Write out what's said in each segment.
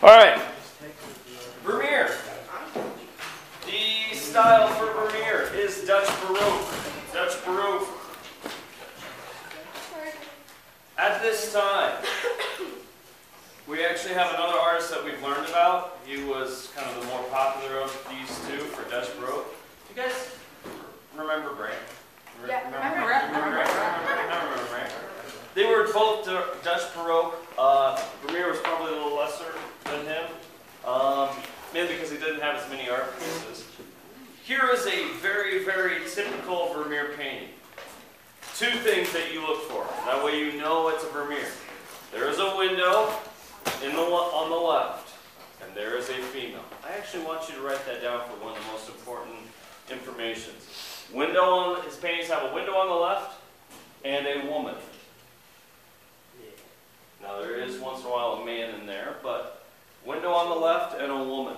Alright, Vermeer. The style for Vermeer is Dutch Baroque. Dutch Baroque. At this time, we actually have another artist that we've learned about. He was kind of the more popular of these two for Dutch Baroque. You guys remember Brandt? Yeah, remember Brandt? They were both Dutch Baroque. Vermeer was probably a little lesser than him, mainly because he didn't have as many art pieces. Here is a very, very typical Vermeer painting. Two things that you look for. That way you know it's a Vermeer. There is a window on the left, and there is a female. I actually want you to write that down for one of the most important informations. His paintings have a window on the left and a woman. Now there is once in a while a man in there, but window on the left and a woman.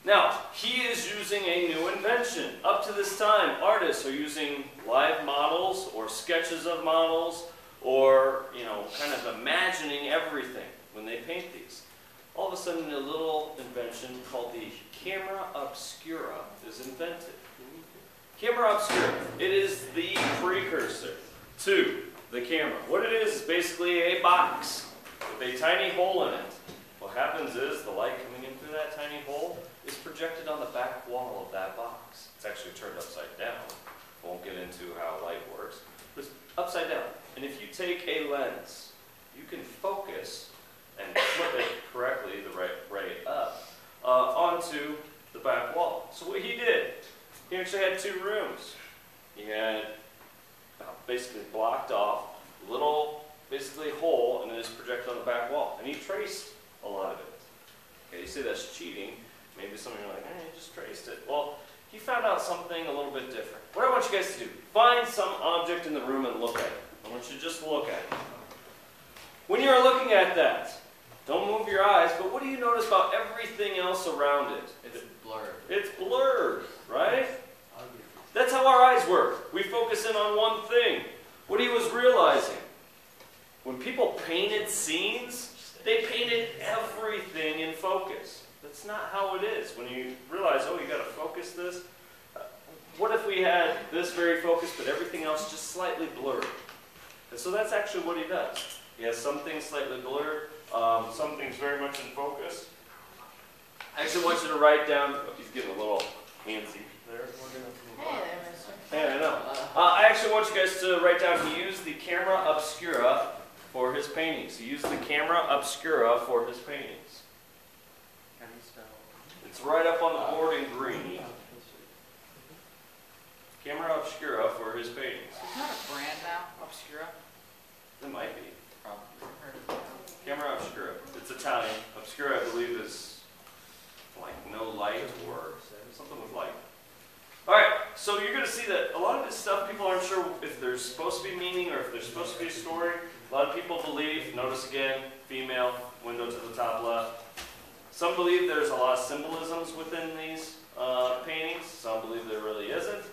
Now, he is using a new invention. Up to this time, artists are using live models or sketches of models or, kind of imagining everything when they paint these. All of a sudden, a little invention called the camera obscura is invented. Camera obscura, it is the precursor to the camera. What it is basically a box with a tiny hole in it. What happens is the light coming in through that tiny hole is projected on the back wall of that box. It's actually turned upside down. Won't get into how light works. But it's upside down. And if you take a lens, you can focus and flip it correctly, the right up, onto the back wall. So what he did, he actually had two rooms. He had basically blocked off a little, basically hole, and then it's projected on the back wall. And he traced a lot of it. Okay, you say that's cheating. Maybe some of you are like, you just traced it. Well, he found out something a little bit different. What I want you guys to do, find some object in the room and look at it. I want you to just look at it. When you're looking at that, don't move your eyes, but what do you notice about everything else around it? It's blurred. It's blurred, right? That's how our eyes work. We focus in on one thing. What he was realizing, when people painted scenes, they painted everything in focus. That's not how it is. When you realize, oh, you got to focus this. What if we had this very focused, but everything else just slightly blurred? And so that's actually what he does. He has some things slightly blurred, some things very much in focus. I actually want you to write down. Oh, he's getting a little handsy there. Hey there, mister. Yeah, I know. I actually want you guys to write down. He used the camera obscura for his paintings. He used the camera obscura for his paintings. It's right up on the board in green. Camera obscura for his paintings. Isn't that a brand now? Obscura? It might be. Probably. Camera obscura. It's Italian. Obscura, I believe, is like no light or something with light. Alright, so you're going to see that a lot of this stuff, people aren't sure if there's supposed to be meaning or if there's supposed to be a story. A lot of people believe, notice again, female, window to the top left. Some believe there's a lot of symbolisms within these paintings. Some believe there really isn't.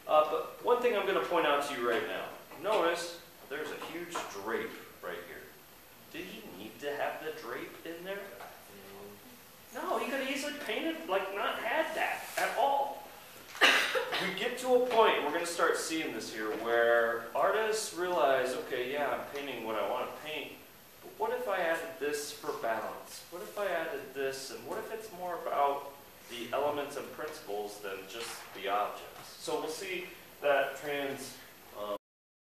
But one thing I'm going to point out to you right now. Notice there's a huge drape right here. Did he need to have the drape in there? No, he could have easily painted, not had that at all. We get to a point, and we're going to start seeing this here, where artists realize, okay, yeah, I'm painting what I want to paint. What if I added this for balance? What if I added this? And what if it's more about the elements and principles than just the objects? So we'll see that